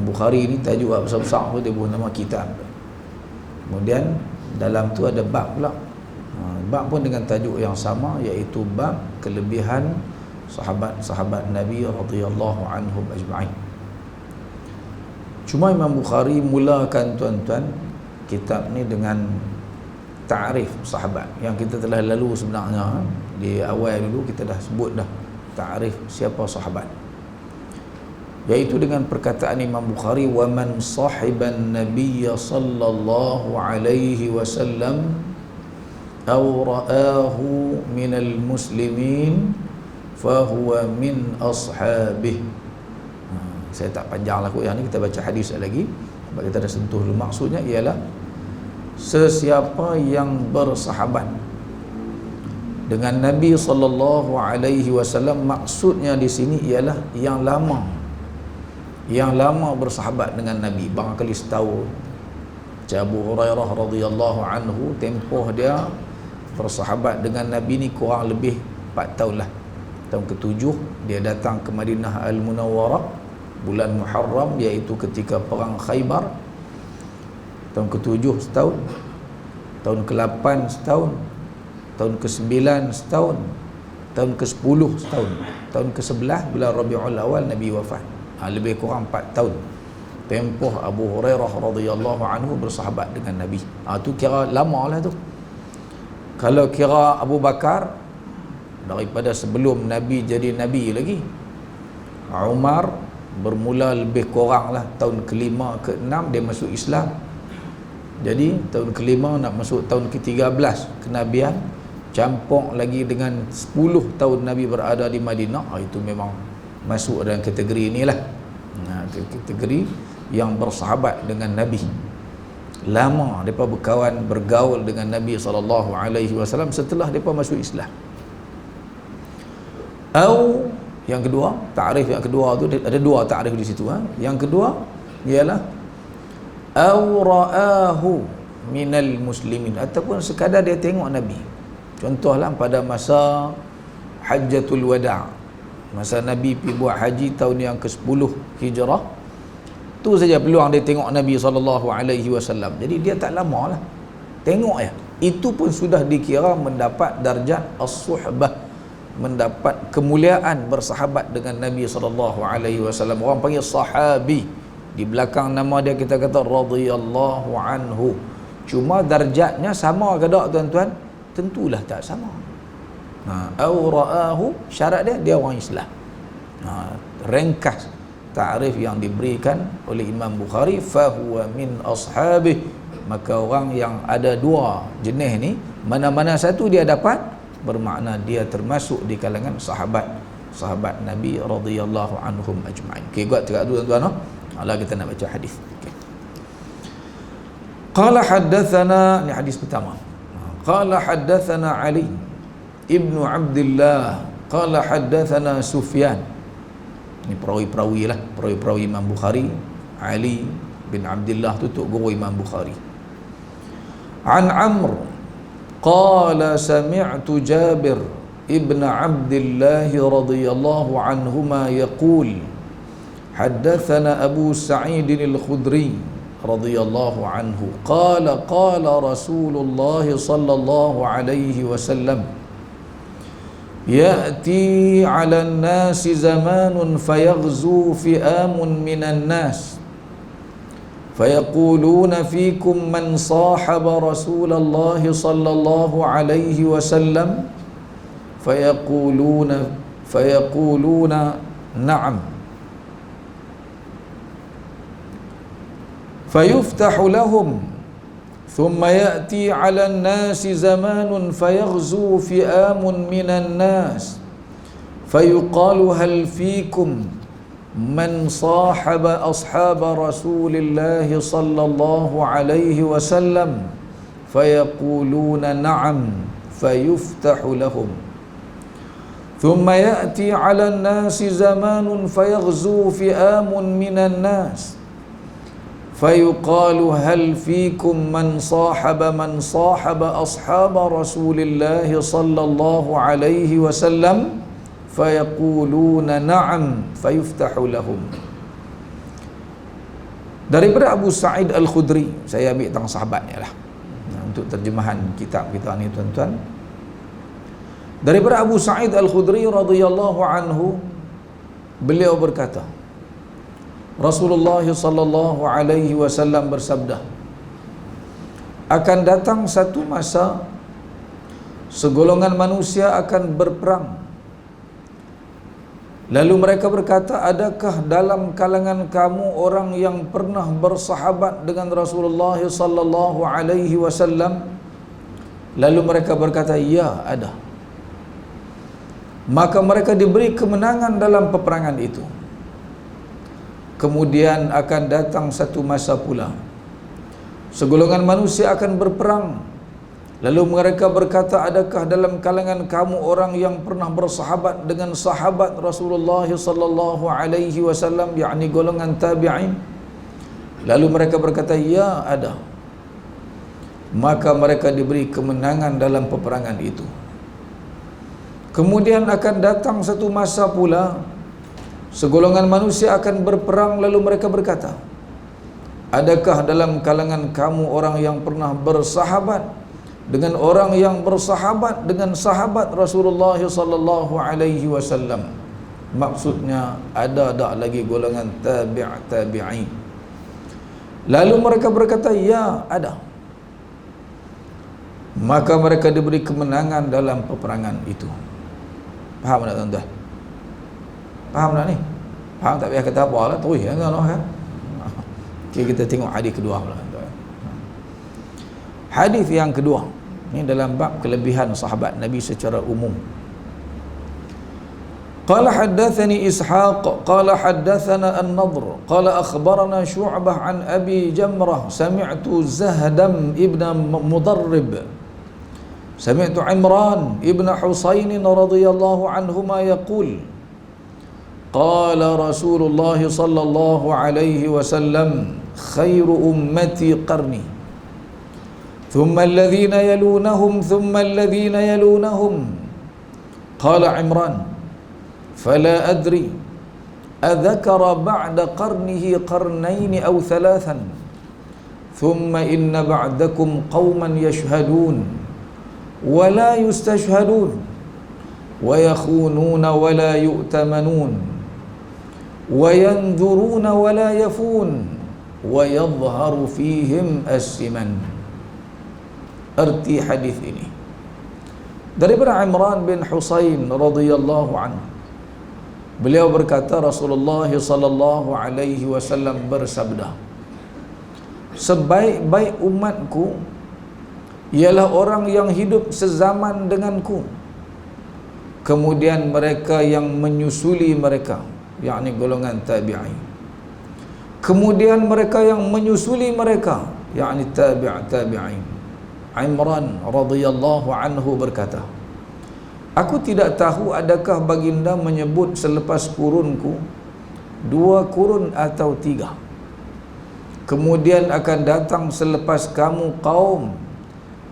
Imam Bukhari ni tajuk besar-besar tu dia buat nama kitab. Kemudian dalam tu ada bab pula. Bab pun dengan tajuk yang sama, iaitu bab kelebihan sahabat-sahabat Nabi radhiyallahu anhum ajma'in. Cuma Imam Bukhari mulakan tuan-tuan kitab ni dengan ta'rif sahabat yang kita telah lalu sebenarnya. Di awal dulu kita dah sebut dah ta'rif siapa sahabat, iaitu dengan perkataan Imam Bukhari, wa man sahiban nabiyya sallallahu alaihi wasallam aw ra'ahu minal muslimin fahuwa min ashabih. Saya tak panjang lah kot yang ni, kita baca hadis lagi sebab kita dah sentuh dulu. Maksudnya ialah sesiapa yang bersahabat dengan Nabi sallallahu alaihi wasallam, maksudnya di sini ialah yang lama bersahabat dengan Nabi, barangkali setahun. Abu Hurairah radhiyallahu anhu tempoh dia bersahabat dengan Nabi ni kurang lebih 4 tahun lah. Tahun ke-7 dia datang ke Madinah Al-Munawwarah bulan Muharram, iaitu ketika perang Khaybar. Tahun ke-7 setahun, tahun ke-8 setahun, tahun ke-9 setahun, tahun ke-10 setahun, tahun ke-11 bulan Rabiul Awal Nabi wafat. Lebih kurang 4 tahun tempoh Abu Hurairah radhiyallahu anhu bersahabat dengan Nabi. Tu kira lama lah tu. Kalau kira Abu Bakar, daripada sebelum Nabi jadi Nabi lagi. Umar bermula lebih kurang lah tahun ke-5 ke-6 dia masuk Islam. Jadi tahun ke-5 nak masuk tahun ke-13 kenabian, campur lagi dengan 10 tahun Nabi berada di Madinah. Itu memang masuk dalam kategori inilah. Kategori yang bersahabat dengan Nabi. Lama mereka berkawan, bergaul dengan Nabi SAW setelah mereka masuk Islam. Atau yang kedua, takrif yang kedua tu ada dua takrif di situ. Yang kedua ialah au ra'ahu minal muslimin, ataupun sekadar dia tengok Nabi. Contohlah pada masa Hajjatul Wada', masa Nabi pergi buat haji tahun yang ke-10 Hijrah, tu saja peluang dia tengok Nabi SAW. Jadi dia tak lama lah, tengok ya. Itu pun sudah dikira mendapat darjat as-suhbah, mendapat kemuliaan bersahabat dengan Nabi SAW. Orang panggil sahabi, di belakang nama dia kita kata radhiyallahu anhu. Cuma darjatnya sama ke tak tuan-tuan? Tentulah tak sama. Au ra'ahu, syarat dia orang Islam. Ringkas ta'rif yang diberikan oleh Imam Bukhari, fahuwa min ashabih, maka orang yang ada dua jenis ni, mana-mana satu dia dapat, bermakna dia termasuk di kalangan sahabat Nabi radhiyallahu anhum ajma'in. Okey, buat dekat tu tuan-tuan. Allah, kita nak baca hadis. Okey. Qala haddatsana, ni hadis pertama. Qala haddatsana Ali ibnu Abdullah qala haddatsana Sufyan. Ni perawi-perawi lah, perawi-perawi Imam Bukhari. Ali bin Abdullah tu tok guru Imam Bukhari. An Amr qala sami'tu Jabir ibn Abdullah radhiyallahu anhuma yaqul haddatsana Abu Sa'id al-Khudri radhiyallahu anhu qala qala Rasulullah sallallahu alaihi wasallam ya'ti 'alan nasi zamanun fayaghzu fi'amun minan nas fayaquluna fikum man sahaba Rasulullah sallallahu alaihi wasallam fayaquluna na'am fayuftahu lahum thumma ya'ti 'alan nasi zamanun fayaghzu fi'amun minan nas fayuqalu hal fikum man sahaba ashaba Rasulillah sallallahu alaihi wasallam fayaquluna na'am fayuftahu lahum thumma ya'ti 'alan nasi zamanun fayaghzu fi'amun minan nas fayuqalu hal fikum man sahaba ashaba Rasulillah sallallahu alaihi wasallam fayaquluna na'am fayuftahu lahum Daripada Abu Sa'id Al-Khudri, saya ambil tentang sahabatnya lah untuk terjemahan kitab kita ni tuan-tuan. Daripada Abu Sa'id Al-Khudri radhiyallahu anhu, beliau berkata, Rasulullah sallallahu alaihi wasallam bersabda, akan datang satu masa segolongan manusia akan berperang. Lalu mereka berkata, adakah dalam kalangan kamu orang yang pernah bersahabat dengan Rasulullah sallallahu alaihi wasallam? Lalu mereka berkata, ya, ada. Maka mereka diberi kemenangan dalam peperangan itu. Kemudian akan datang satu masa pula segolongan manusia akan berperang. Lalu mereka berkata, adakah dalam kalangan kamu orang yang pernah bersahabat dengan sahabat Rasulullah sallallahu alaihi wasallam, yakni golongan tabi'in? Lalu mereka berkata, ya, ada. Maka mereka diberi kemenangan dalam peperangan itu. Kemudian akan datang satu masa pula segolongan manusia akan berperang. Lalu mereka berkata, adakah dalam kalangan kamu orang yang pernah bersahabat dengan orang yang bersahabat dengan sahabat Rasulullah sallallahu alaihi wasallam? Maksudnya ada tak lagi golongan tabi'in? Lalu mereka berkata, ya, ada. Maka mereka diberi kemenangan dalam peperangan itu. Faham tak tuan-tuan? Faham tak ni? Faham tak payah kata apa lah, terus kan? Okay, kita tengok hadis kedua pula. Hadis yang kedua ni dalam bab kelebihan sahabat Nabi secara umum. Qala haddathani Ishaq qala haddathana An-Nadr qala akhbarana Syu'bah an Abi Jamrah sami'tu Zahdam ibn Mudarrib sami'tu Imran ibn Husain radhiyallahu anhuma yaqul qala Rasulullah sallallahu alaihi wasallam khairu ummati qarni thumma alladhina yalunahum thumma alladhina yalunahum. Qala Imran fala adri adhakara ba'da qarnihi qarnayn aw thalathan thumma inna ba'dakum qauman yashhadun wa la yustashhadun wa yakhununa wa la yu'tamanun wa yanzuruna wa la yafun wa yadhharu fihim as-siman. Arti hadis ini daripada Imran bin Husain radhiyallahu anhu, beliau berkata Rasulullah sallallahu alaihi wasallam bersabda, sebaik-baik umatku ialah orang yang hidup sezaman denganku, kemudian mereka yang menyusuli mereka, yakni golongan tabi'in, kemudian mereka yang menyusuli mereka, yakni tabi'in. Imran radhiyallahu anhu berkata, aku tidak tahu adakah baginda menyebut selepas kurunku 2 kurun atau 3. Kemudian akan datang selepas kamu kaum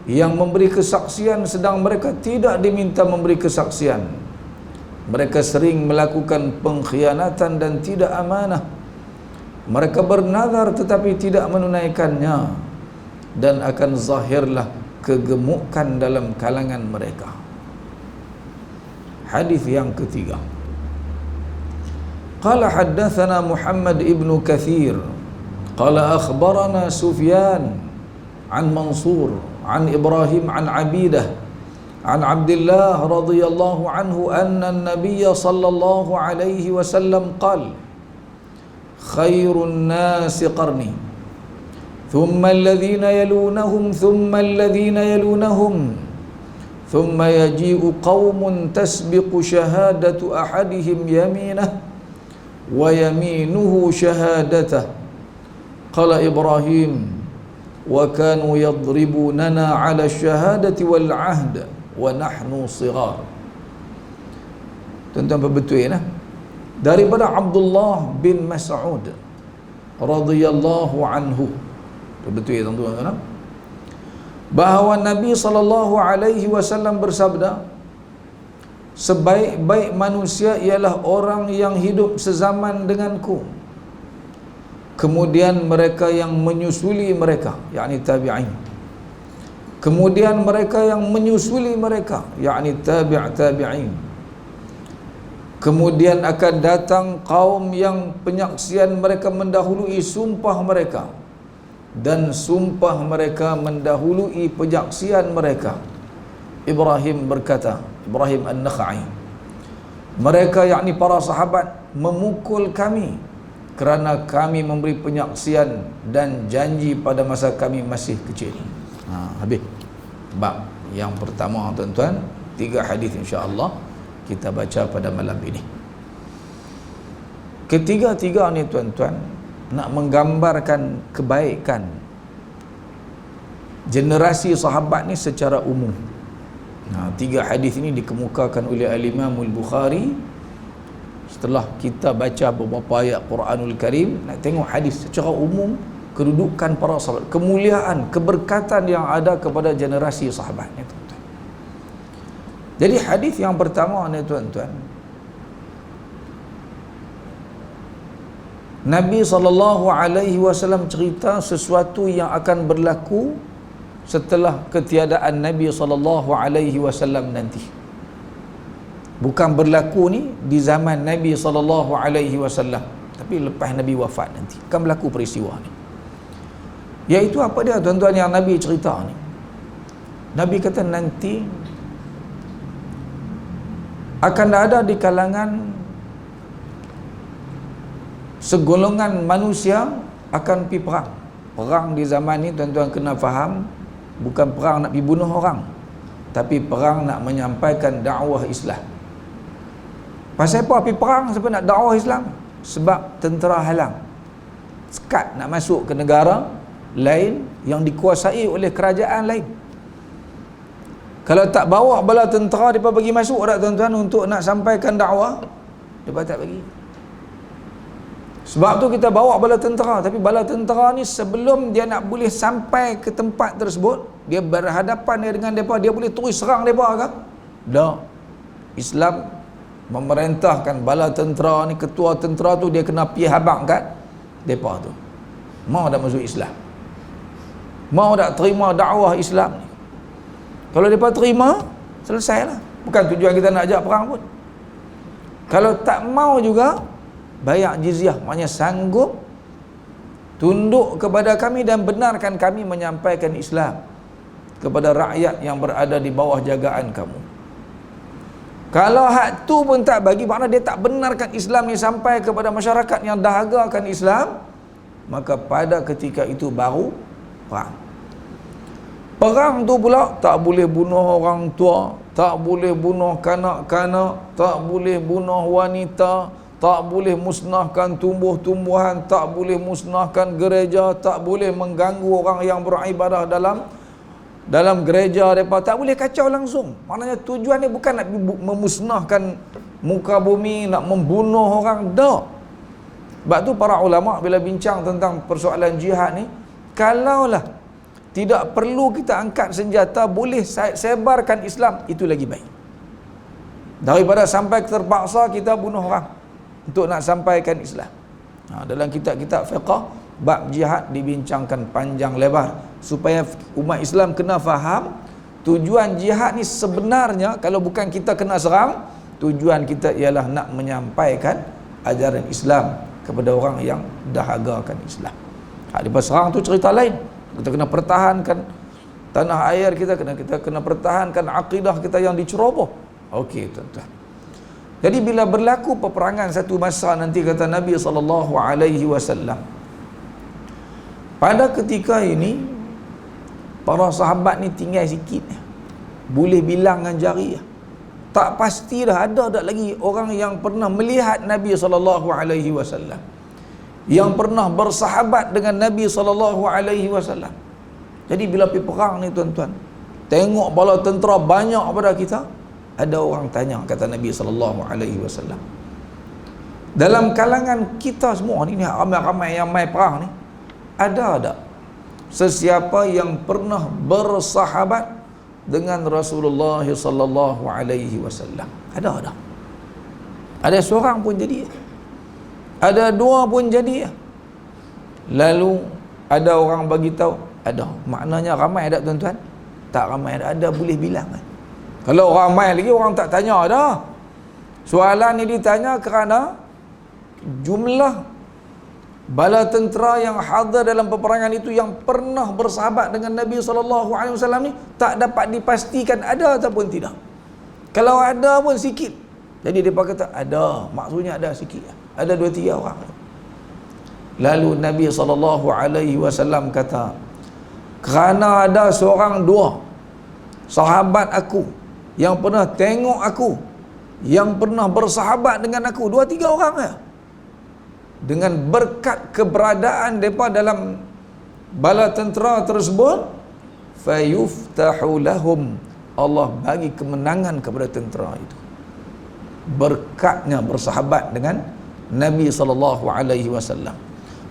yang memberi kesaksian sedang mereka tidak diminta memberi kesaksian. Mereka sering melakukan pengkhianatan dan tidak amanah. Mereka bernazar tetapi tidak menunaikannya, dan akan zahirlah kegemukan dalam kalangan mereka. Hadis yang ketiga. Qala haddathana Muhammad ibn Kathir qala akhbarana Sufyan an Mansur an Ibrahim an Abidah an Abdullah radhiyallahu anhu anna an-nabiy sallallahu alaihi wasallam qala khairun nasi qarni thumma alladhina yalunahum thumma alladhina yalunahum thumma yaji'u qaumun tasbiqu shahadatu ahadihim yaminah wa yaminuhu shahadatah. Qala Ibrahim wa kanu yadribunana ala shahadati wal ahd wa nahnu sighar. Tuan-tuan betul ya, daripada Abdullah bin Mas'ud radhiyallahu anhu, betul ya tuan-tuan, bahawa Nabi sallallahu alaihi wasallam bersabda, sebaik-baik manusia ialah orang yang hidup sezaman denganku, kemudian mereka yang menyusuli mereka, yakni tabi'in, kemudian mereka yang menyusuli mereka, yakni tabi'in, kemudian akan datang kaum yang penyaksian mereka mendahului sumpah mereka, dan sumpah mereka mendahului penyaksian mereka. Ibrahim berkata, Ibrahim An-Nakhai, mereka yakni para sahabat memukul kami kerana kami memberi penyaksian dan janji pada masa kami masih kecil. Habis bab yang pertama, tuan-tuan. 3 hadis insya-Allah kita baca pada malam ini. Ketiga-tiga ni, tuan-tuan, nak menggambarkan kebaikan generasi sahabat ni secara umum. 3 hadis ini dikemukakan oleh Al-Imam Al-Bukhari. Setelah kita baca beberapa ayat Quranul Karim, nak tengok hadis secara umum, kedudukan para sahabat, kemuliaan, keberkatan yang ada kepada generasi sahabat ni, tuan-tuan. Jadi hadis yang pertama ni, tuan-tuan, Nabi SAW cerita sesuatu yang akan berlaku setelah ketiadaan Nabi SAW nanti. Bukan berlaku ni di zaman Nabi SAW, tapi lepas Nabi wafat nanti akan berlaku peristiwa ni. Iaitu apa dia, tuan-tuan, yang Nabi cerita ni? Nabi kata nanti akan ada di kalangan segolongan manusia akan pergi perang. Perang di zaman ni, tuan-tuan kena faham, bukan perang nak pergi bunuh orang, tapi perang nak menyampaikan dakwah Islam. Pasal apa pergi perang? Sebab nak dakwah Islam. Sebab tentera halang, sekat nak masuk ke negara lain yang dikuasai oleh kerajaan lain. Kalau tak bawa bala tentera, mereka bagi masuk tak, tuan-tuan, untuk nak sampaikan dakwah? Mereka tak bagi. Sebab tu kita bawa bala tentera, tapi bala tentera ni sebelum dia nak boleh sampai ke tempat tersebut, dia berhadapan dengan mereka, dia boleh terus serang mereka ke? Tak. Islam memerintahkan bala tentera ni, ketua tentera tu dia kena pergi habaq kat mereka tu. Mau tak masuk Islam? Mau tak terima dakwah Islam ni? Kalau mereka terima, selesailah. Bukan tujuan kita nak ajak perang pun. Kalau tak mau juga, bayar jizyah, maknanya sanggup tunduk kepada kami dan benarkan kami menyampaikan Islam kepada rakyat yang berada di bawah jagaan kamu. Kalau hak tu pun tak bagi, maknanya dia tak benarkan Islam ni sampai kepada masyarakat yang dahagakan Islam, maka pada ketika itu baru perang. Perang tu pula tak boleh bunuh orang tua, tak boleh bunuh kanak-kanak, tak boleh bunuh wanita, tak boleh musnahkan tumbuh-tumbuhan, tak boleh musnahkan gereja, tak boleh mengganggu orang yang beribadah dalam gereja mereka, tak boleh kacau langsung. Maknanya tujuan ni bukan nak memusnahkan muka bumi, nak membunuh orang, tak. Sebab tu para ulama bila bincang tentang persoalan jihad ni, kalaulah tidak perlu kita angkat senjata, boleh sebarkan Islam, itu lagi baik daripada sampai terpaksa kita bunuh orang untuk nak sampaikan Islam. Dalam kitab-kitab fiqh, bab jihad dibincangkan panjang lebar supaya umat Islam kena faham tujuan jihad ni sebenarnya, kalau bukan kita kena serang, tujuan kita ialah nak menyampaikan ajaran Islam kepada orang yang dahagakan Islam. Lepas serang tu cerita lain. Kita kena pertahankan tanah air kita, kita kena pertahankan akidah kita yang diceroboh. Okey, tuan-tuan. Jadi bila berlaku peperangan satu masa nanti, kata Nabi SAW, pada ketika ini para sahabat ni tinggal sikit, boleh bilang dengan jari. Tak pasti dah ada tak lagi orang yang pernah melihat Nabi SAW, yang pernah bersahabat dengan Nabi SAW. Jadi bila pergi perang ni, tuan-tuan, tengok bala tentera banyak pada kita, ada orang tanya, kata Nabi SAW, dalam kalangan kita semua ni, ramai-ramai yang main perang ni, ada tak sesiapa yang pernah bersahabat dengan Rasulullah SAW? Ada tak? Ada seorang pun jadi, ada dua pun jadi. Lalu ada orang bagi tahu, ada. Maknanya ramai ada tuan-tuan? Tak ramai ada boleh bilang kan? Kalau ramai lagi orang tak tanya dah. Soalan ni ditanya kerana jumlah bala tentera yang hadir dalam peperangan itu yang pernah bersahabat dengan Nabi SAW ni tak dapat dipastikan ada ataupun tidak. Kalau ada pun sikit. Jadi mereka kata ada, maksudnya ada sikit. Ada 2-3 orang. Lalu Nabi SAW kata, kerana ada seorang 2 sahabat aku yang pernah tengok aku, yang pernah bersahabat dengan aku, 2-3 orang ya. Dengan berkat keberadaan mereka dalam bala tentera tersebut, fayuftahu lahum, Allah bagi kemenangan kepada tentera itu. Berkatnya bersahabat dengan Nabi SAW,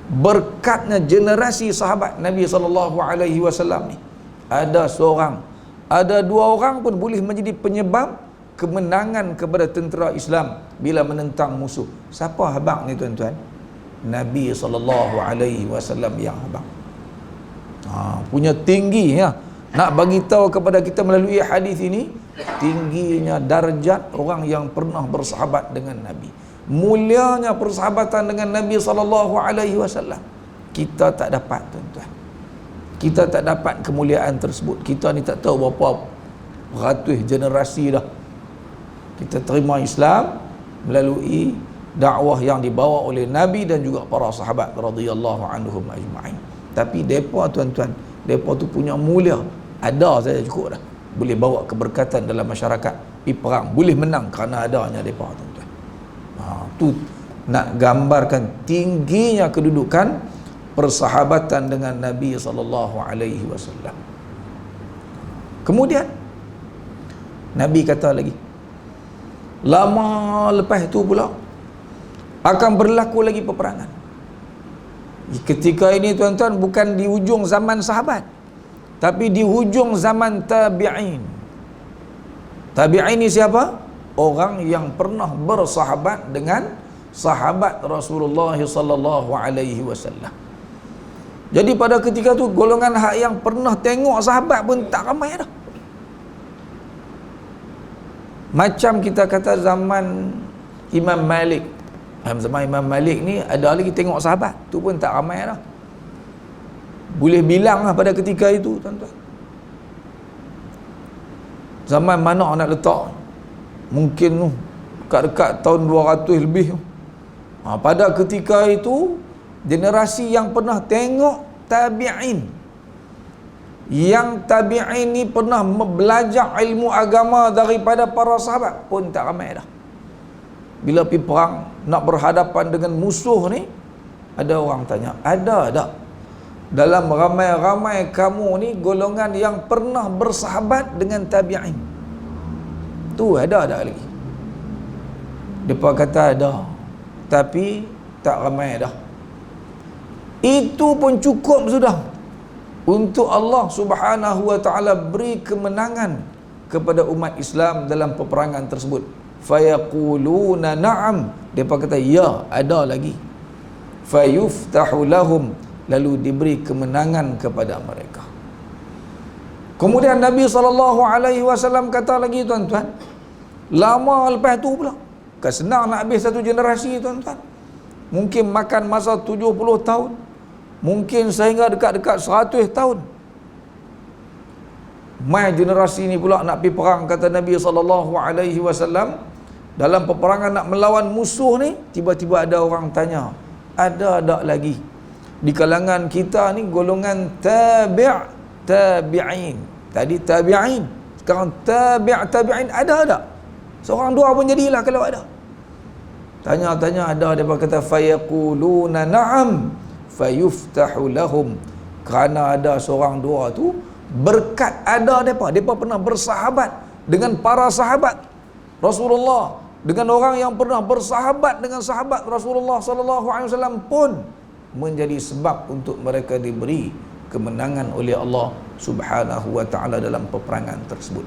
berkatnya generasi sahabat Nabi SAW ni, ada seorang, ada 2 orang pun boleh menjadi penyebab kemenangan kepada tentera Islam bila menentang musuh. Siapa habaq ni tuan-tuan? Nabi SAW yang habaq. Punya tinggi ya. Nak bagi tahu kepada kita melalui hadis ini, tingginya darjat orang yang pernah bersahabat dengan Nabi. Mulianya persahabatan dengan Nabi SAW. Kita tak dapat tuan-tuan. Kita tak dapat kemuliaan tersebut. Kita ni tak tahu berapa ratus generasi dah kita terima Islam melalui dakwah yang dibawa oleh Nabi dan juga para sahabat radhiyallahu anhum ajma'in. Tapi depa tuan-tuan, depa tu punya mulia. Ada saja cukup dah. Boleh bawa keberkatan dalam masyarakat. Pergi perang boleh menang kerana adanya depa tuan-tuan. Tu nak gambarkan tingginya kedudukan persahabatan dengan Nabi SAW. Kemudian Nabi kata lagi, lama lepas itu pula akan berlaku lagi peperangan. Ketika ini tuan-tuan bukan di hujung zaman sahabat, tapi di hujung zaman tabi'in. Tabi'in ni siapa? Orang yang pernah bersahabat dengan sahabat Rasulullah sallallahu alaihi wasallam. Jadi pada ketika tu golongan hak yang pernah tengok sahabat pun tak ramai dah. Macam kita kata zaman Imam Malik. Zaman Imam Malik ni ada lagi tengok sahabat, tu pun tak ramai dah. Boleh bilang lah pada ketika itu tuan-tuan. Zaman mana nak letak? Mungkin dekat-dekat tahun 200 lebih. Pada ketika itu generasi yang pernah tengok tabi'in, yang tabi'in ni pernah belajar ilmu agama daripada para sahabat pun tak ramai dah. Bila pergi perang nak berhadapan dengan musuh ni, ada orang tanya, ada tak dalam ramai-ramai kamu ni golongan yang pernah bersahabat dengan tabi'in? Tu ada tak lagi? Depa kata ada, tapi tak ramai dah. Itu pun cukup sudah untuk Allah Subhanahu wa taala beri kemenangan kepada umat Islam dalam peperangan tersebut. Fayaquluna na'am, depa kata ya, ada lagi. Fayuftahu lahum, lalu diberi kemenangan kepada mereka. Kemudian Nabi SAW kata lagi tuan-tuan, lama lepas tu pula, kan senang nak habis satu generasi tuan-tuan. Mungkin makan masa 70 tahun, mungkin sehingga dekat-dekat 100 tahun. Mai generasi ni pula nak pergi perang, kata Nabi SAW, dalam peperangan nak melawan musuh ni, tiba-tiba ada orang tanya, ada tak lagi di kalangan kita ni golongan tabi'in? Tadi tabi'in, sekarang tabi'in, ada tak? Seorang 2 pun jadilah kalau ada. Tanya-tanya ada, dia kata fayaquluna na'am fayuftahu lahum, kerana ada seorang 2 tu berkat ada depa pernah bersahabat dengan para sahabat Rasulullah, dengan orang yang pernah bersahabat dengan sahabat Rasulullah sallallahu alaihi wasallam pun menjadi sebab untuk mereka diberi kemenangan oleh Allah Subhanahu wa taala dalam peperangan tersebut.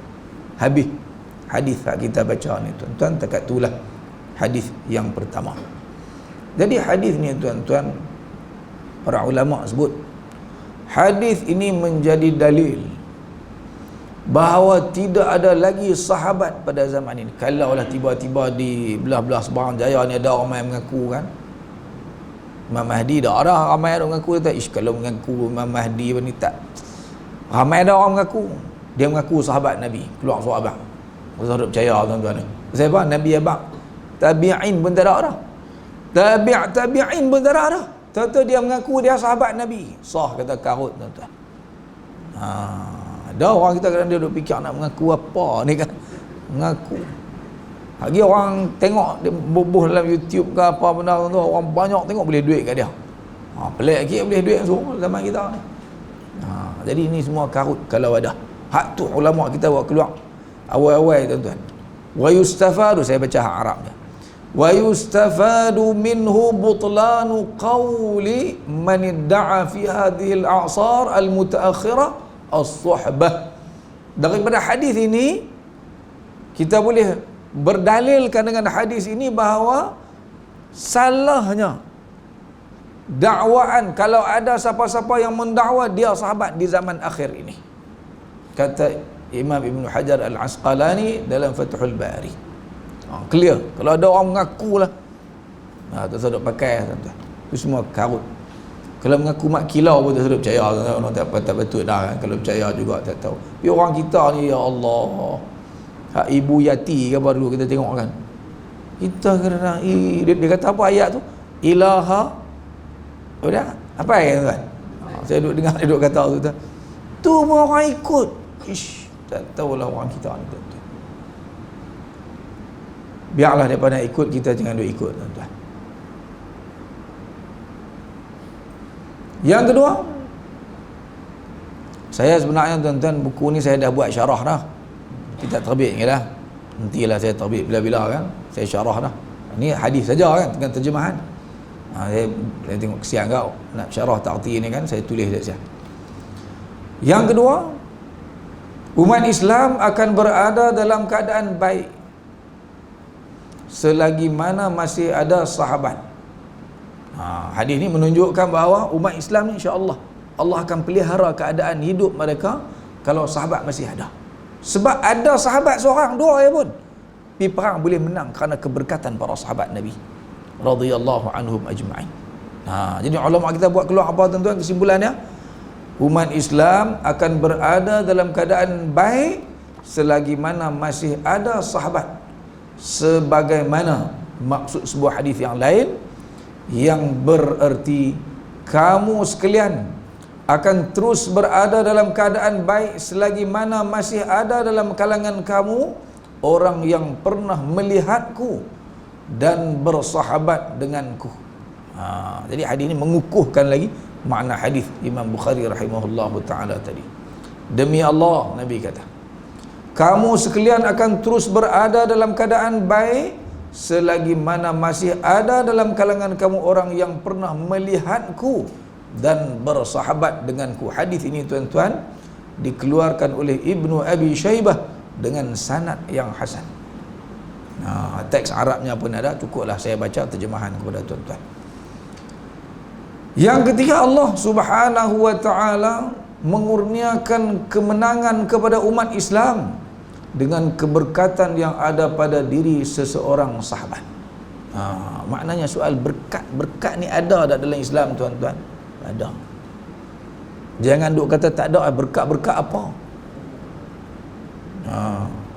Habis hadis yang kita baca ni tuan-tuan, dekat itulah hadis yang pertama. Jadi hadis ni tuan-tuan Para ulama sebut hadis ini menjadi dalil bahawa tidak ada lagi sahabat pada zaman ini. Kalaulah tiba-tiba di belah-belah Sebarang Jaya ni ada orang yang mengaku kan Imam Mahdi, dah ada ramai ada mengaku tak, kalau mengaku Imam Mahdi ni tak, ramai ada orang mengaku dia mengaku sahabat Nabi, keluar suara abang. Saya tak percaya tuan-tuan. Saya apa? Nabi abang tabi'in pun tak ada dah. Tabi'in pun tak ada dah. Tentu dia mengaku dia sahabat Nabi. Sah kata karut tuan-tuan. Ada orang kita kadang dia duk fikir nak mengaku apa ni kan. Mengaku. Lagi orang tengok dia bubuh dalam YouTube ke apa benda tu, orang banyak tengok boleh duit kat dia. Pelik lagi boleh duit semua zaman kita ni. Jadi ini semua karut kalau ada. Hak tu ulama kita buat keluar awal-awal tuan-tuan. Wa yustafadu, saya baca hak Arabnya. Wa yustafadu minhu butlanu qawli man idda'a fi hadhihi al-a'sar al-mutaakhirah as-suhbah. Daripada hadis ini kita boleh berdalilkan dengan hadis ini bahawa salahnya dakwaan kalau ada siapa-siapa yang mendakwa dia sahabat di zaman akhir ini. Kata Imam Ibn Hajar Al-Asqalani dalam Fathul Bari. Clear. Kalau ada orang mengaku lah, tak sedap pakai tuan-tuan. Itu semua karut. Kalau mengaku mak kilau pun tak sedap percaya, orang tak betul dah kan. Kalau percaya juga tak tahu. Tapi orang kita ni ya Allah, hak ibu yati ke apa dulu kita tengok kan. Kita kena dia kata apa ayat tu? Ilaha udah apa ayat tuan? Saya duduk dengar dia duduk kata tu. Tu pun orang ikut. Ish, tak tahulah orang kita ni tuan-tuan. Biarlah daripada ikut, kita jangan duk ikut tuan-tuan. Yang kedua, saya sebenarnya tuan-tuan buku ni saya dah buat syarah dah. Kita terbit ni dah. Nantilah saya terbit bila-bila kan. Saya syarah dah. Ini hadis saja kan dengan terjemahan. Saya tengok kesian kau nak syarah ta'ti ni kan, saya tulis dekat situ. Yang kedua, umat Islam akan berada dalam keadaan baik selagi mana masih ada sahabat. Hadis ni menunjukkan bahawa umat Islam ni insya-Allah Allah akan pelihara keadaan hidup mereka kalau sahabat masih ada. Sebab ada sahabat seorang dua ya pun pergi perang boleh menang kerana keberkatan para sahabat Nabi radhiyallahu anhum ajma'in. Jadi ulama kita buat keluar apa tuan-tuan kesimpulannya? Umat Islam akan berada dalam keadaan baik selagi mana masih ada sahabat, sebagaimana maksud sebuah hadis yang lain yang bererti kamu sekalian akan terus berada dalam keadaan baik selagi mana masih ada dalam kalangan kamu orang yang pernah melihatku dan bersahabat denganku. Jadi hadis ini mengukuhkan lagi makna hadis Imam Bukhari rahimahullahu taala tadi. Demi Allah, Nabi kata, kamu sekalian akan terus berada dalam keadaan baik selagi mana masih ada dalam kalangan kamu orang yang pernah melihatku dan bersahabat denganku. Hadis ini tuan-tuan dikeluarkan oleh Ibnu Abi Syaibah dengan sanad yang hasan. Teks Arabnya pun ada, cukuplah saya baca terjemahan kepada tuan-tuan. Yang ketiga, Allah Subhanahu wa taala mengurniakan kemenangan kepada umat Islam dengan keberkatan yang ada pada diri seseorang sahabat. Maknanya soal berkat ni ada tak dalam Islam tuan-tuan? Ada. Jangan duk kata tak ada. Berkat apa?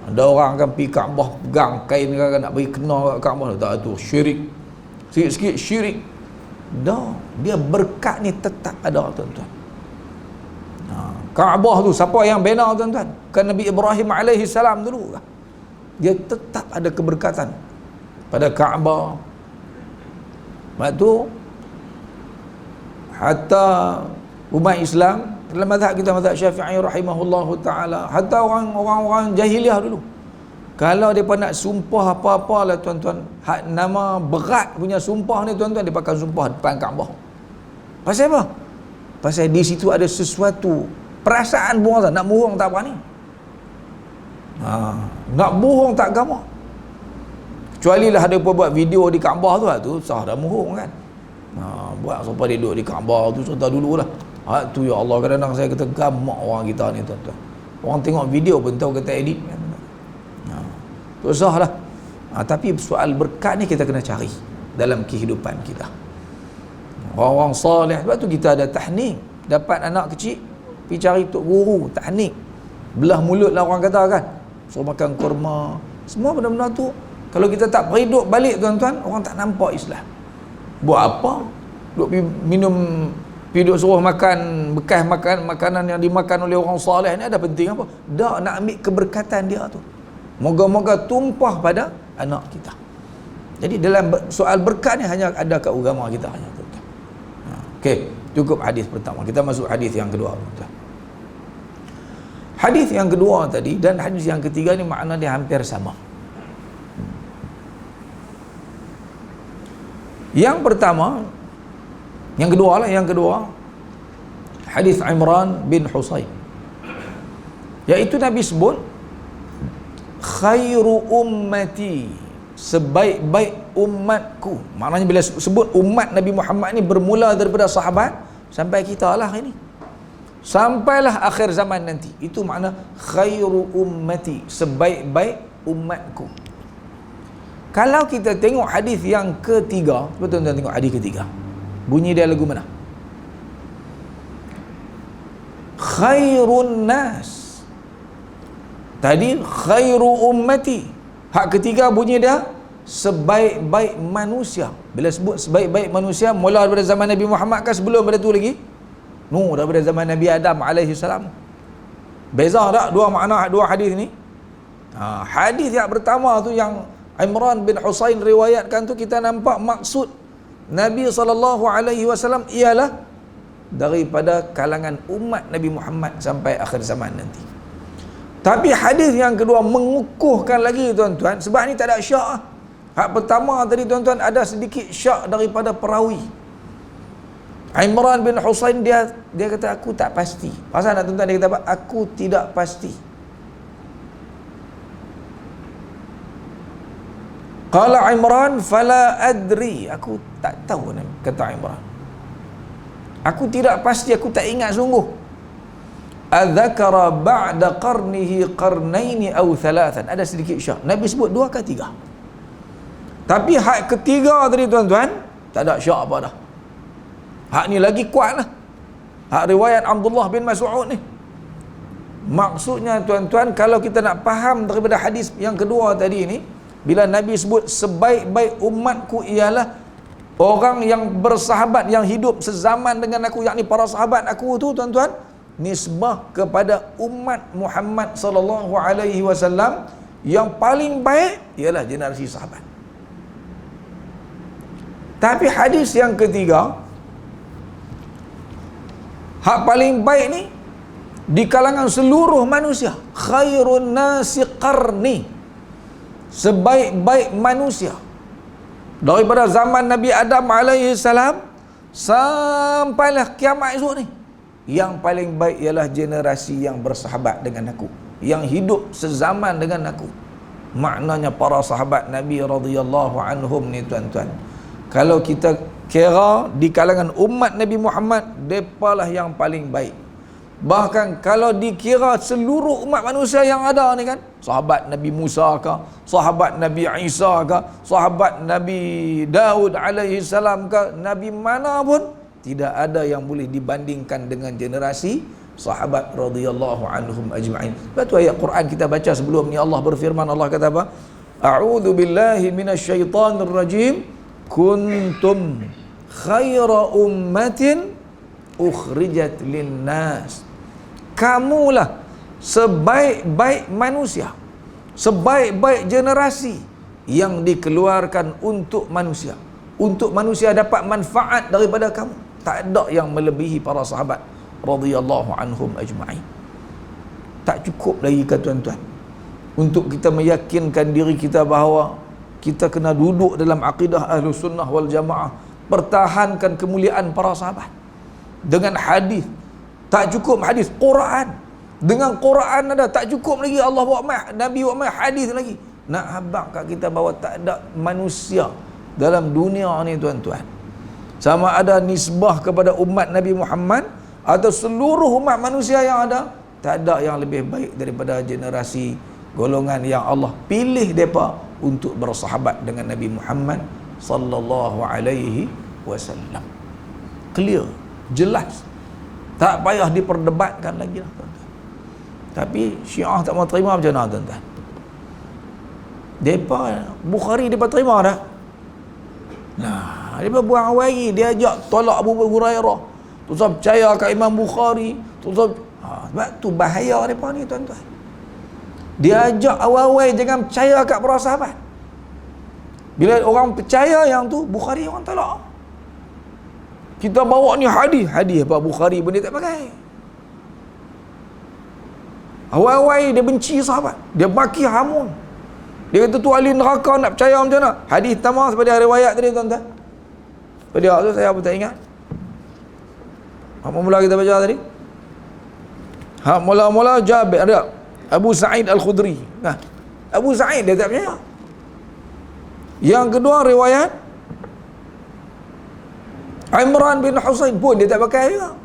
Ada orang akan pergi Kaabah pegang kain kan nak bagi kena kat Kaabah, tak tu syirik. Sikit-sikit syirik. Dah, dia berkat ni tetap ada tuan-tuan. Kaabah tu siapa yang bina tuan-tuan? Kan Nabi Ibrahim alaihi salam dulu. Dia tetap ada keberkatan pada Kaabah. Lepas tu hatta umat Islam dalam mazhab kita, mazhab Syafi'i rahimahullahu taala, hatta orang-orang jahiliah dulu kalau depa nak sumpah apa-apa lah tuan-tuan, hak nama berat punya sumpah ni tuan-tuan, dia pakai sumpah depan Kaabah. Pasal apa? Pasal di situ ada sesuatu perasaan bohong, nak bohong tak berani. Nak bohong tak gamak. Kecuali lah ada buat video di Kaabah tu lah, tu sah dah bohong kan. Buat sampai dia duduk di Kaabah tu cerita dululah. Tu ya Allah, kadang-kadang saya kata gamak orang kita ni tuan-tuan. Orang tengok video pun tahu kata edit kan. Tu sahlah. Tapi soal berkat ni kita kena cari dalam kehidupan kita. Orang soleh, sebab tu kita ada tahnik. Dapat anak kecil, pergi cari tok guru, tahnik. Belah mulut lah orang kata kan. Suruh makan kurma. Semua benda-benda tu kalau kita tak beriduk balik tuan-tuan, orang tak nampak Islam. Buat apa? Duk minum, duk suruh makan bekas makanan yang dimakan oleh orang soleh ni, ada penting apa? Dak nak ambil keberkatan dia tu. Moga-moga tumpah pada anak kita. Jadi dalam soal berkat ni hanya ada kat agama kita hanya tuan-tuan. Okey, cukup hadis pertama. Kita masuk hadis yang kedua tuan-tuan. Hadis yang kedua tadi dan hadis yang ketiga ni makna dia hampir sama. Yang pertama, yang kedua hadis Imran bin Husain, iaitu Nabi sebut khairu ummati, sebaik-baik umatku. Maknanya bila sebut umat Nabi Muhammad ni bermula daripada sahabat sampai kita lah ini, sampailah akhir zaman nanti. Itu makna khairu ummati, sebaik-baik umatku. Kalau kita tengok hadis yang ketiga, tuan-tuan tengok hadis ketiga, bunyi dia lagu mana? Khairun nas. Tadi khairu ummati. Hak ketiga bunyi dia sebaik-baik manusia. Bila sebut sebaik-baik manusia, mula daripada zaman Nabi Muhammad ke sebelum pada tu lagi? Daripada zaman Nabi Adam alaihi salam. Beza tak dua makna dua hadis ni? Hadis yang pertama tu yang Imran bin Husain riwayatkan tu, kita nampak maksud Nabi SAW ialah daripada kalangan umat Nabi Muhammad sampai akhir zaman nanti. Tapi hadis yang kedua mengukuhkan lagi tuan-tuan, sebab ni tak ada syak. Hak pertama tadi tuan-tuan ada sedikit syak daripada perawi. Imran bin Husain dia kata aku tak pasti. Pasal nak tuan-tuan dia kata apa? Aku tidak pasti. Qala Imran fala adri, aku tak tahu, kata Imran. Aku tidak pasti, aku tak ingat sungguh. Adzakara ba'da qarnihi qarnaini aw thalathan. Ada sedikit syak. Nabi sebut 2 ke 3. Tapi hak ketiga tadi tuan-tuan, tak ada syak apa dah. Hak ni lagi kuat lah. Hak riwayat Abdullah bin Mas'ud ni. Maksudnya tuan-tuan, kalau kita nak faham daripada hadis yang kedua tadi ni, bila Nabi sebut sebaik-baik umatku ialah orang yang bersahabat, yang hidup sezaman dengan aku, yakni para sahabat aku tu tuan-tuan, nisbah kepada umat Muhammad sallallahu alaihi wasallam, yang paling baik ialah generasi sahabat. Tapi hadis yang ketiga, hak paling baik ni di kalangan seluruh manusia, khairun nasi qarni, sebaik-baik manusia daripada zaman Nabi Adam alaihi salam sampailah kiamat esok ni, yang paling baik ialah generasi yang bersahabat dengan aku, yang hidup sezaman dengan aku. Maknanya para sahabat Nabi radhiyallahu anhum ni tuan-tuan, kalau kita kira di kalangan umat Nabi Muhammad, depalah yang paling baik. Bahkan kalau dikira seluruh umat manusia yang ada ni kan, sahabat Nabi Musa ke, sahabat Nabi Isa ke, sahabat Nabi Daud alaihi salam ke, Nabi mana pun, tidak ada yang boleh dibandingkan dengan generasi sahabat radhiyallahu anhum ajma'in. Sebab tu ayat Quran kita baca sebelum ni, Allah berfirman, Allah kata apa? A'udzu billahi minasyaitonir rajim. Kuntum khaira ummatin ukhrijat linnas. Kamulah sebaik-baik manusia, sebaik-baik generasi yang dikeluarkan untuk manusia, untuk manusia dapat manfaat daripada kamu. Tak ada yang melebihi para sahabat radhiyallahu anhum ajma'in. Tak cukup lagi ke tuan-tuan untuk kita meyakinkan diri kita bahawa kita kena duduk dalam akidah Ahlus Sunnah wal Jamaah, pertahankan kemuliaan para sahabat dengan hadis. Tak cukup hadis, Quran. Dengan Quran ada, tak cukup lagi Allah buat mai, Nabi buat mai, hadis lagi. Nak habaq kat kita bahawa tak ada manusia dalam dunia ni tuan-tuan, sama ada nisbah kepada umat Nabi Muhammad atau seluruh umat manusia yang ada, tak ada yang lebih baik daripada generasi golongan yang Allah pilih mereka untuk bersahabat dengan Nabi Muhammad sallallahu alaihi wasallam. Clear, jelas, tak payah diperdebatkan lagi lah, tuan-tuan. Tapi Syiah tak mau terima macam mana, tuan-tuan? Depa Bukhari depa terima dah. Nah, depa buang awal, dia ajak tolak Abu Hurairah, tu sebab percaya kat Imam Bukhari, tu sebab sebab tu bahaya depa ni, tuan-tuan. Dia ajak awal-awal jangan percaya kat para sahabat. Bila orang percaya yang tu, Bukhari orang tolak. Kita bawa ni hadis apa Bukhari pun dia tak pakai. Awal-awal dia benci sahabat, dia maki hamun. Dia kata tu ahli neraka, nak percaya macam mana? Hadis pertama seperti riwayat tadi, tuan-tuan. Pada tu saya pun tak ingat. Apa mula kita baca tadi? Mula-mula Jabir ada Abu Sa'id Al-Khudri. Nah, Abu Sa'id dia tak percaya. Yang kedua riwayat Imran bin Husain pun dia tak pakai juga.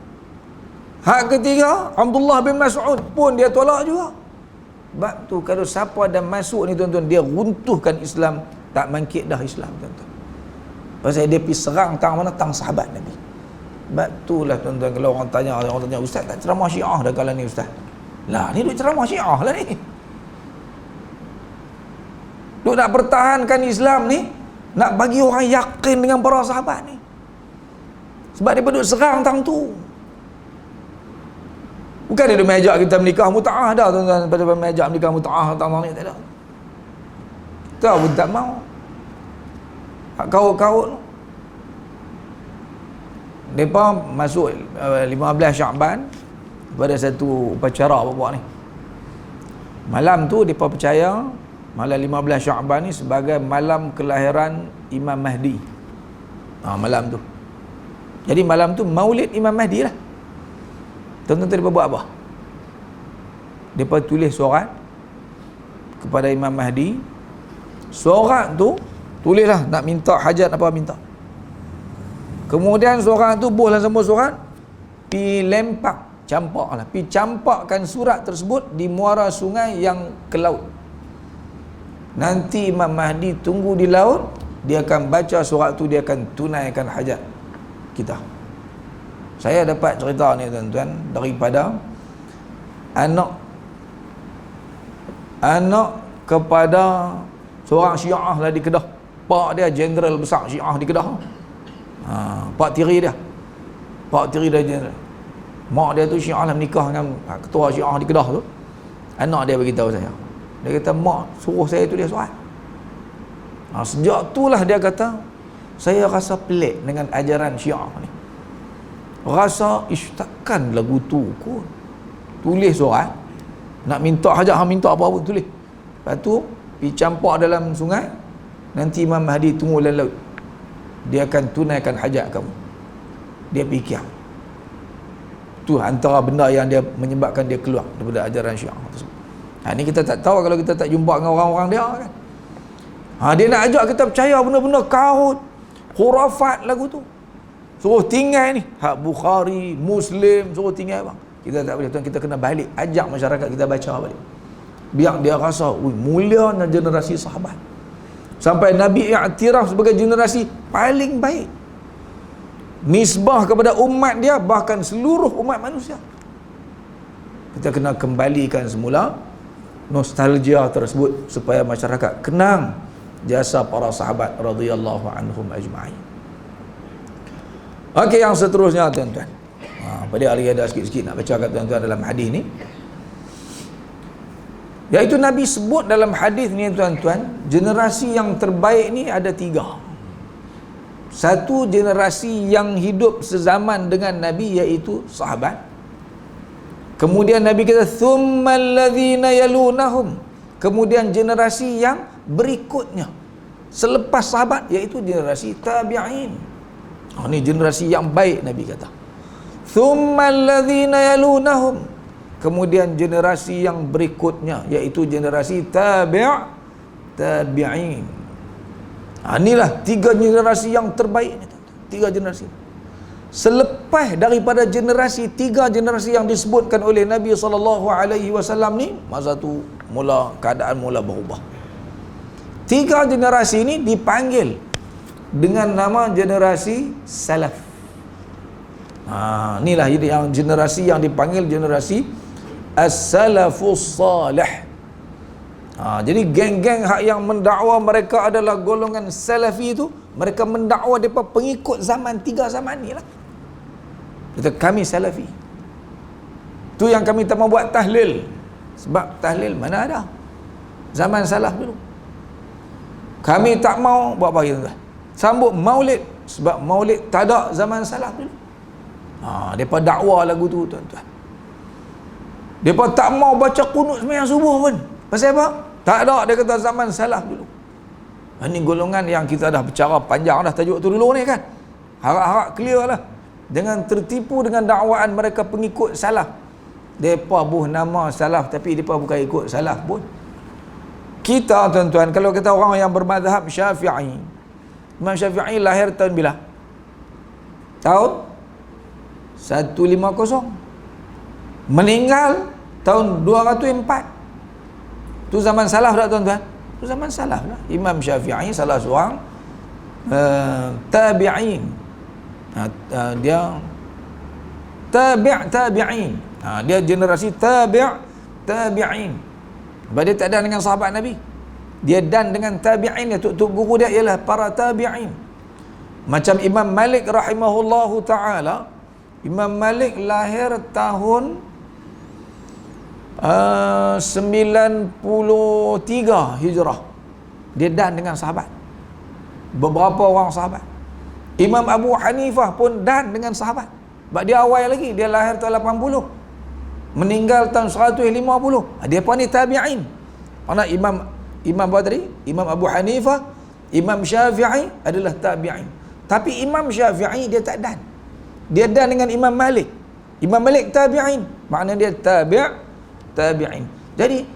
Hak ketiga Abdullah bin Mas'ud pun dia tolak juga. Sebab tu kalau siapa dah masuk ni, tuan-tuan, dia runtuhkan Islam, tak bangkit dah Islam, tuan-tuan. Pasal dia pergi serang tang mana, tang sahabat Nabi. Sebab itulah, tuan-tuan, kalau orang tanya ustaz tak ceramah Syiah dah kala ni ustaz. Lah ni duk ceramah Syiah lah ni. Duk nak pertahankan Islam ni, nak bagi orang yakin dengan para sahabat ni. Sebab dia duk serang tang tu. Bukan dia mengajak kita menikah mut'ah dah, tuan-tuan. Pada mengajak menikah mut'ah tang ni tak ada. Tahu pun tak mau. Hak kaut-kaut tu. Mereka masuk 15 Sya'ban pada satu upacara apa ni. Malam tu mereka percaya malam 15 Sya'ban ni sebagai malam kelahiran Imam Mahdi. Malam tu. Jadi malam tu maulid Imam Mahdi lah. Tuan-tuan mereka buat apa? Mereka tulis surat kepada Imam Mahdi. Surat tu tulislah nak minta hajat apa minta. Kemudian surat tu buhlah semua surat, pi lempak, campaklah, pi campakkan surat tersebut di muara sungai yang ke laut. Nanti Imam Mahdi tunggu di laut, dia akan baca surat tu, dia akan tunaikan hajat kita. Saya dapat cerita ni, tuan-tuan, daripada anak kepada seorang Syiah lah di Kedah. Pak dia jeneral besar Syiah di Kedah. Pak tiri dia jeneral. Mak dia tu Syiah lah, menikah dengan ketua Syiah di Kedah tu. Anak dia beritahu saya, dia kata mak suruh saya tulis surat. Sejak itulah dia kata saya rasa pelik dengan ajaran Syiah ni. Rasa takkan lagu tu kot tulis surat nak minta hajat, minta apa pun tulis. Lepas tu pergi campak dalam sungai, nanti Imam Mahdi tunggu dalam laut, dia akan tunaikan hajat kamu. Dia fikir tu antara benda yang dia menyebabkan dia keluar daripada ajaran Syiah tersebut. Ni kita tak tahu kalau kita tak jumpa dengan orang-orang dia kan. Dia nak ajak kita percaya benda-benda kaut, khurafat lagu tu. Suruh tinggal ni hak Bukhari, Muslim, suruh tinggal bang. Kita tak boleh, tuan, kita kena balik ajak masyarakat kita baca balik. Biar dia rasa mulianya generasi sahabat. Sampai Nabi i'tiraf sebagai generasi paling baik. Nisbah kepada umat dia, bahkan seluruh umat manusia. Kita kena kembalikan semula nostalgia tersebut supaya masyarakat kenang jasa para sahabat radhiyallahu anhum ajma'in. Okey, yang seterusnya, tuan-tuan. Pada hari ada sikit-sikit nak baca kat tuan-tuan dalam hadis ni. Iaitu Nabi sebut dalam hadis ni, tuan-tuan, generasi yang terbaik ni ada 3. Satu, generasi yang hidup sezaman dengan Nabi, iaitu sahabat. Kemudian Nabi kata thummal ladzina yalunahum, kemudian generasi yang berikutnya selepas sahabat, iaitu generasi tabi'in. Ini generasi yang baik, Nabi kata thummal ladzina yalunahum, kemudian generasi yang berikutnya iaitu generasi tabi'in. Inilah 3 generasi yang terbaik ni, tuan-tuan. 3 generasi. Selepas daripada tiga generasi yang disebutkan oleh Nabi SAW ni, masa tu keadaan mula berubah. 3 generasi ini dipanggil dengan nama generasi salaf. Inilah yang generasi yang dipanggil generasi as-salafus salih. Jadi geng-geng yang mendakwa mereka adalah golongan salafi itu, mereka mendakwa mereka pengikut zaman 3 zaman ni lah. Kata kami salafi. Tu yang kami tak mau buat tahlil. Sebab tahlil mana ada zaman salaf dulu. Kami tak mau buat apa gitu. Sambut maulid, sebab maulid tak ada zaman salaf dulu. Mereka dakwa lagu tu tuan-tuan. Mereka tak mau baca qunut sembahyang subuh pun. Pasal apa? Tak ada, dia kata zaman salaf dulu. Ini golongan yang kita dah bicara panjang dah tajuk tu dulu ni kan. Harap-harap clear lah. Dengan tertipu dengan dakwaan mereka pengikut salaf. Mereka buh nama salaf tapi mereka bukan ikut salaf pun. Kita tuan-tuan, kalau kita orang yang bermadhab Syafi'i, Imam Syafi'i lahir tahun bila? Tahun 150. Meninggal tahun 204. Tu zaman salaf tak tuan-tuan? Tu zaman salaf lah. Imam Syafi'i salah seorang tabi'in. Dia tabi'in. Dia generasi tabi'in. Sebab dia tak dan dengan sahabat Nabi. Dia dan dengan tabi'in. Tok guru dia ialah para tabi'in. Macam Imam Malik rahimahullahu ta'ala. Imam Malik lahir tahun 93 Hijrah. Dia dan dengan sahabat. Beberapa orang sahabat. Imam Abu Hanifah pun dan dengan sahabat. Sebab dia awal lagi. Dia lahir tahun 80. Meninggal tahun 150. Dia pun ni tabi'in. Mana Imam apa tadi? Imam Abu Hanifah, Imam Syafi'i adalah tabi'in. Tapi Imam Syafi'i dia tak dan. Dia dan dengan Imam Malik. Imam Malik tabi'in. Makna dia tabi'in. Jadi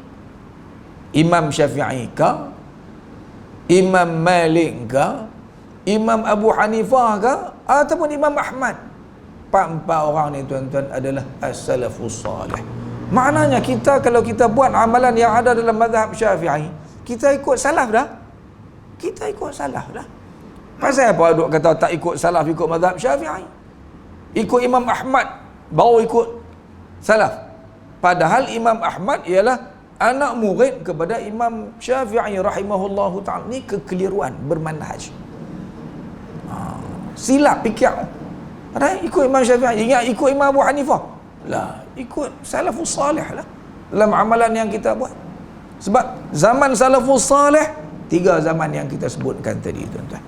Imam Syafi'i ke, Imam Malik ke, Imam Abu Hanifah ke, ataupun Imam Ahmad, empat orang ni tuan-tuan adalah as-salafus salih. Maknanya kita kalau kita buat amalan yang ada dalam mazhab Syafi'i, kita ikut salaf dah. Kita ikut salaf dah. Pasal apa duk kata tak ikut salaf, ikut mazhab Syafi'i? Ikut Imam Ahmad baru ikut salaf. Padahal Imam Ahmad ialah anak murid kepada Imam Syafi'i rahimahullahu ta'ala. Ni kekeliruan bermanhaj. Silap fikir. Ikut Imam Syafi'i, ingat ikut Imam Abu Hanifah. Lah, ikut salafus salih lah dalam amalan yang kita buat. Sebab zaman salafus salih 3 zaman yang kita sebutkan tadi tuan-tuan.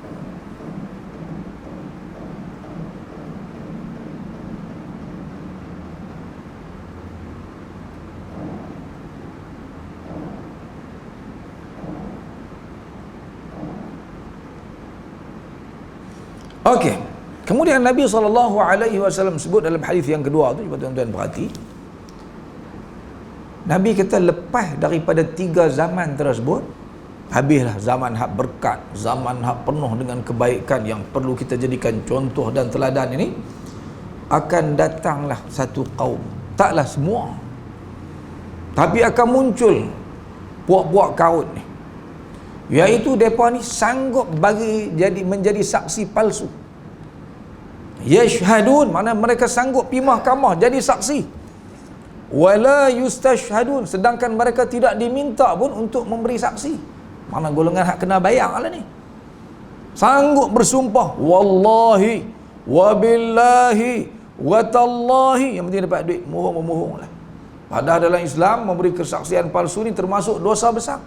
Okey. Kemudian Nabi SAW sebut dalam hadis yang kedua tu, cuba tuan-tuan perhati. Nabi kata lepas daripada 3 zaman tersebut, habislah zaman hak berkat, zaman hak penuh dengan kebaikan yang perlu kita jadikan contoh dan teladan ini, akan datanglah satu kaum. Taklah semua, tapi akan muncul puak-puak kaum ni, iaitu mereka ni sanggup menjadi saksi palsu. Yashhadun, mana mereka sanggup pergi mahkamah jadi saksi. Wala yustashhadun, sedangkan mereka tidak diminta pun untuk memberi saksi. Mana golongan hak kena bayar lah ni. Sanggup bersumpah wallahi wabillahi watallahi, yang penting dapat duit, mohong lah. Padahal dalam Islam memberi kesaksian palsu ni termasuk dosa besar.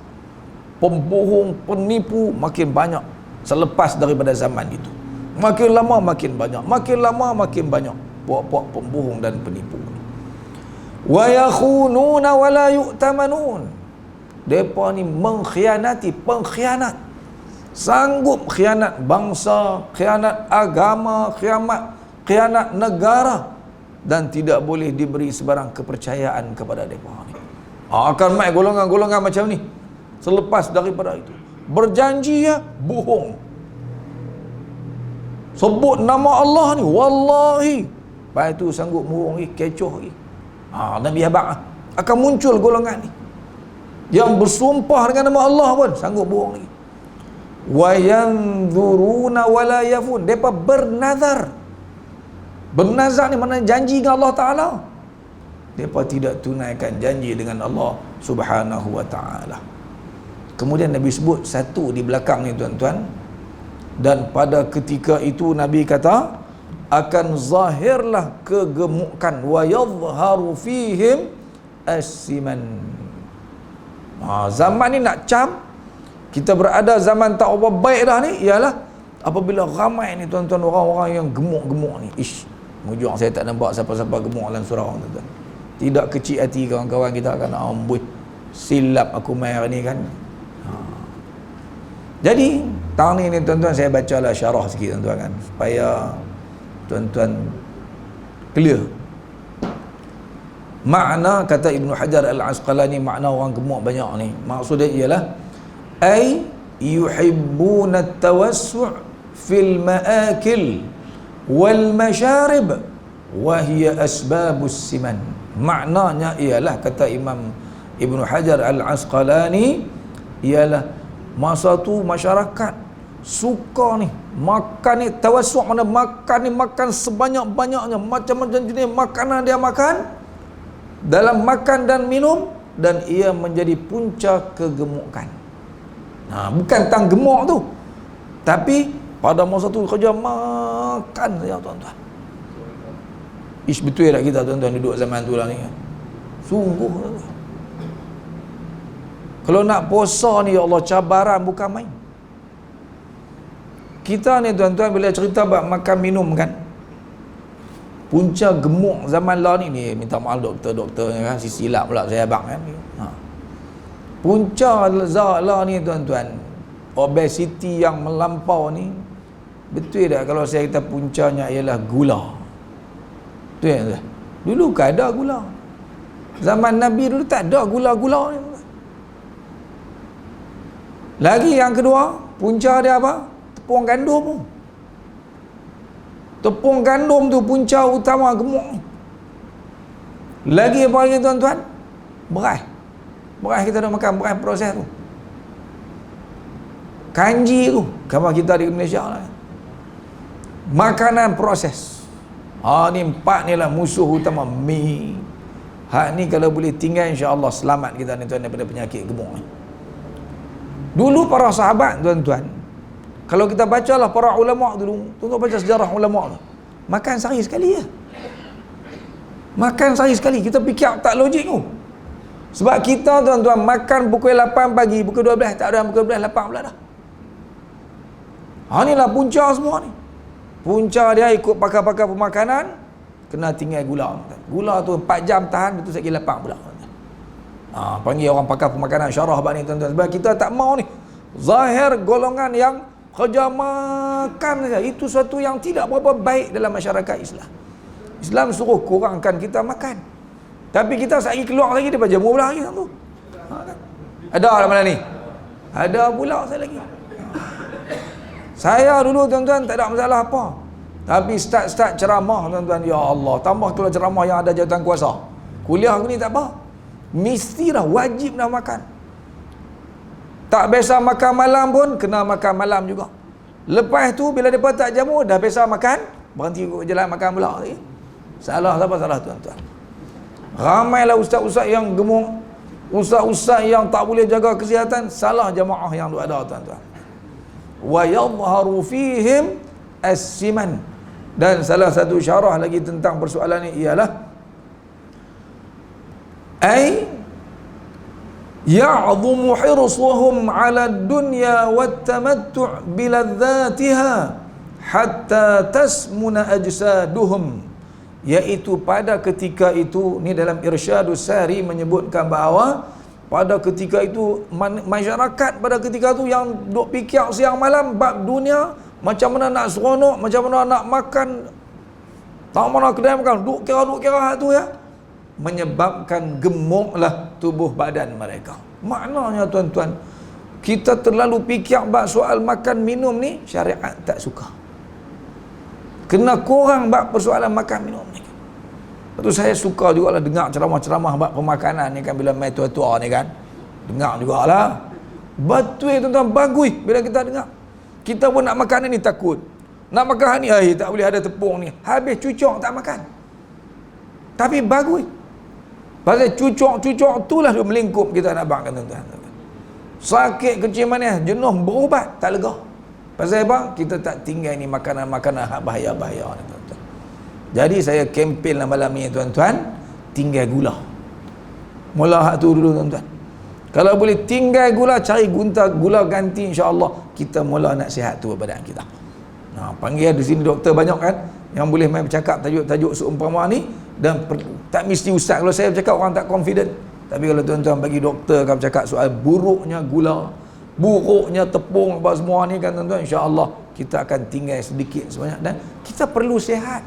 Pembohong, penipu makin banyak selepas daripada zaman itu. Makin lama makin banyak, makin lama makin banyak puak-puak pembohong dan penipu. Wa yakhununa wa la yu'tamanun. Depa ni mengkhianati, pengkhianat. Sanggup khianat bangsa, khianat agama, khianat negara, dan tidak boleh diberi sebarang kepercayaan kepada depa ni. Akan mai golongan-golongan macam ni. Selepas daripada itu berjanji ya bohong. sebut nama Allah ni, wallahi, lepas tu sanggup murung lagi, kecoh lagi. Nabi habaq akan muncul golongan ni yang bersumpah dengan nama Allah pun sanggup bohong lagi. Wa yanzuruna wala yafun, depa bernazar. Bernazar ni mana janji dengan Allah Taala, depa tidak tunaikan janji dengan Allah Subhanahu wa taala. Kemudian Nabi sebut satu di belakang ni tuan-tuan, dan pada ketika itu Nabi kata akan zahirlah kegemukan, wa yadhharu fihim as-siman. Zaman ni nak cam, kita berada zaman tak apa baik dah ni, ialah apabila ramai ni tuan-tuan orang-orang yang gemuk-gemuk ni. Mujur saya tak nampak siapa-siapa gemuk dalam surau tuan-tuan. Tidak kecil hati kawan-kawan kita kan, amboi silap aku main hari ni kan. Jadi tahun ni tuan-tuan saya bacalah syarah sikit tuan-tuan kan, supaya tuan-tuan clear makna. Kata Ibnu Hajar Al-Asqalani, makna orang gemuk banyak ni maksudnya ialah ay yuhibbuna at-tawassu' fil ma'akil wal masharib wa hiya asbabus siman. Maknanya ialah, kata Imam Ibnu Hajar Al-Asqalani, ialah masa tu masyarakat suka ni makan ni, tawassu' mana makan ni, makan sebanyak-banyaknya, macam-macam jenis makanan dia makan, dalam makan dan minum, dan ia menjadi punca kegemukan. Bukan tang gemuk tu, tapi pada masa tu kerja makan saja tuan-tuan. Betul tak kita tuan-tuan duduk zaman tu lah ni kan? Sungguh tuan-tuan. Kalau nak puasa ni ya Allah, cabaran bukan main. Kita ni tuan-tuan bila cerita bab makan minum kan, punca gemuk zaman lah ni minta maaf doktor kan, silap pula saya abang kan. Punca lah ni tuan-tuan, obesiti yang melampau ni, betul tak kalau saya kata puncanya ialah gula? Betul tak? Dulu kan ada gula, zaman Nabi dulu tak ada gula-gula ni. Lagi yang kedua, punca dia apa? Tepung gandum. Tepung gandum tu punca utama gemuk. Lagi apa lagi tuan-tuan? Beras. Beras kita dah makan, beras proses tu. Kanji tu, kalau kita di Malaysia lah. Makanan proses. Ni empat ni lah musuh utama. Mi. Hak ni kalau boleh tinggal, insya-Allah selamat kita ni tuan daripada penyakit gemuk ni. Dulu para sahabat tuan-tuan, kalau kita bacalah para ulama dulu, tuan-tuan baca sejarah ulama tu, makan sehari sekali je. Makan sehari sekali. Kita fikir tak logik tu. Sebab kita tuan-tuan makan pukul 8 pagi, pukul 12 tak ada, pukul 12 lapang pula dah. Inilah punca semua ni. Punca dia ikut pakar-pakar pemakanan, kena tinggal gula. Gula tu 4 jam tahan, betul sekali lapang pula. Panggil orang pakar pemakanan syarah bab ni tuan-tuan. Sebab kita tak mau ni zahir golongan yang kerja makan saja. Itu suatu yang tidak berapa baik dalam masyarakat Islam. Islam suruh kurangkan kita makan, tapi kita sehari keluar lagi daripada jamu pula lagi tu. Ada dalam mana ni? Ada pula saya lagi. Saya dulu tuan-tuan tak ada masalah apa, tapi start ceramah tuan-tuan, ya Allah, tambah kalau ceramah yang ada jawatan kuasa. Kuliah aku ni tak apa, mesti dah wajib dah makan. Tak biasa makan malam pun kena makan malam juga. Lepas tu bila mereka tak jamu, dah biasa makan, berhenti jalan makan pula lagi. Salah siapa salah tuan-tuan? Ramailah ustaz-ustaz yang gemuk, ustaz-ustaz yang tak boleh jaga kesihatan, salah jemaah yang ada tuan-tuan. Wa yadhharu fihim as-siman. Dan salah satu syarah lagi tentang persoalan ini ialah ay ya'dhumu hirsuhum 'ala ad-dunya wat-tamattu' biladzatiha hatta tasmuna ajsaduhum, iaitu pada ketika itu, ni dalam Irsyadus Sari menyebutkan bahawa pada ketika itu masyarakat pada ketika itu yang duk fikir siang malam bab dunia, macam mana nak seronok, macam mana nak makan, tak mana kedai makan, duk kira hak tu ya, menyebabkan gemuklah tubuh badan mereka. Maknanya tuan-tuan, kita terlalu fikir bab soal makan minum ni, syariat tak suka. Kena korang bab persoalan makan minum ni kan. Lepas tu saya suka jugalah dengar ceramah-ceramah bab pemakanan ni kan, bila mai tua-tua ni kan. Dengar jugalah. Betul tuan-tuan, bagus bila kita dengar. Kita pun nak makan ni takut. Nak makan ni, tak boleh ada tepung ni. Habis cucuk tak makan. Tapi bagus. Pasal cucuk-cucuk itulah dia melingkup kita nak bangkan tuan-tuan. Sakit kecil manis, jenuh, berubat, tak lega. Pasal apa? Kita tak tinggal ni makanan-makanan bahaya-bahaya ni tuan-tuan. Jadi saya kempen lah malam ni tuan-tuan, tinggal gula. Mula hak tu dulu tuan-tuan. Kalau boleh tinggal gula, cari gula ganti, insya-Allah kita mula nak sihat tu badan kita. Panggil di sini doktor banyak kan yang boleh main bercakap tajuk-tajuk seumpama ni, dan tak mesti ustaz. Kalau saya bercakap orang tak confident, tapi kalau tuan-tuan bagi doktor akan bercakap soal buruknya gula, buruknya tepung apa semua ni kan tuan-tuan, insya-Allah kita akan tinggal sedikit sebanyak, dan kita perlu sihat.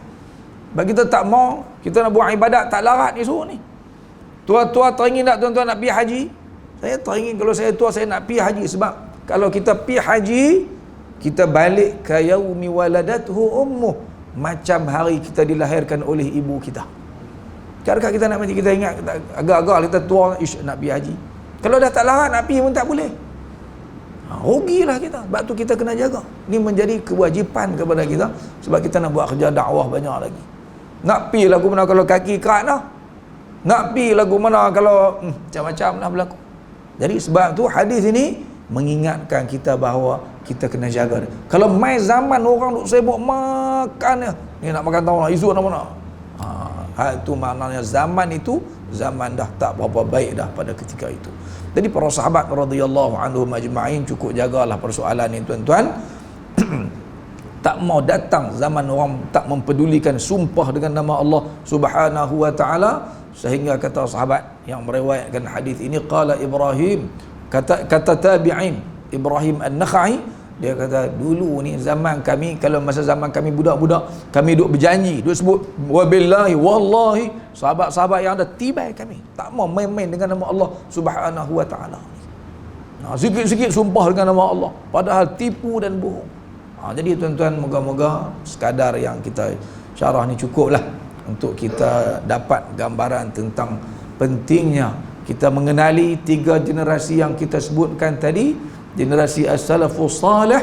Bagi kita tak mau, kita nak buat ibadat tak larat ni suruh ni. Tua-tua teringin tak tuan-tuan nak pergi haji? Saya teringin kalau saya tua saya nak pergi haji, sebab kalau kita pergi haji, kita balik ka yaumi waladathu ummuh, macam hari kita dilahirkan oleh ibu kita. Kadang kita nak mati, kita ingat agak-agak kita tua nak pergi haji. Kalau dah tak larat nak pergi pun tak boleh. Rugilah kita. Sebab tu kita kena jaga. Ini menjadi kewajipan kepada kita, sebab kita nak buat kerja dakwah banyak lagi. Nak pergi lagu mana kalau kaki kerat dah. Nak pergi lagu mana kalau macam-macam dah berlaku. Jadi sebab tu hadis ini mengingatkan kita bahawa kita kena jaga. Kalau mai zaman orang duk sibuk makan ni nak makan tahu lah, isu nak mana. Itu maknanya zaman itu zaman dah tak berapa baik dah pada ketika itu. Jadi para sahabat radhiyallahu anhum ajma'in cukup jagalah persoalan ni tuan-tuan. Tak mau datang zaman orang tak mempedulikan sumpah dengan nama Allah Subhanahu wa taala, sehingga kata sahabat yang meriwayatkan hadis ini, qala Ibrahim, kata tabi'in Ibrahim An-Nakhai, dia kata dulu ni zaman kami, kalau masa zaman kami budak-budak, kami duk berjanji, duk sebut wabillahi wallahi, sahabat-sahabat yang ada tibai kami tak mau main-main dengan nama Allah Subhanahu wa taala. Sikit-sikit sumpah dengan nama Allah padahal tipu dan bohong. Jadi tuan-tuan, moga-moga sekadar yang kita syarah ni cukuplah untuk kita dapat gambaran tentang pentingnya kita mengenali 3 generasi yang kita sebutkan tadi, generasi as-salafus salih,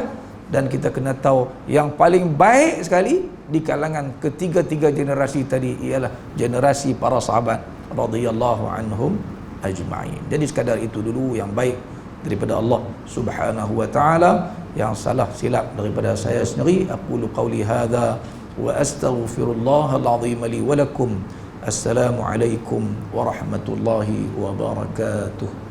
dan kita kena tahu yang paling baik sekali di kalangan ketiga-tiga generasi tadi ialah generasi para sahabat radhiyallahu anhum ajma'in. Jadi sekadar itu dulu yang baik daripada Allah Subhanahu wa taala, yang salah silap daripada saya sendiri. Aqulu qawli hadza wa astaghfirullahal azim li wa lakum. Assalamu alaikum warahmatullahi wabarakatuh.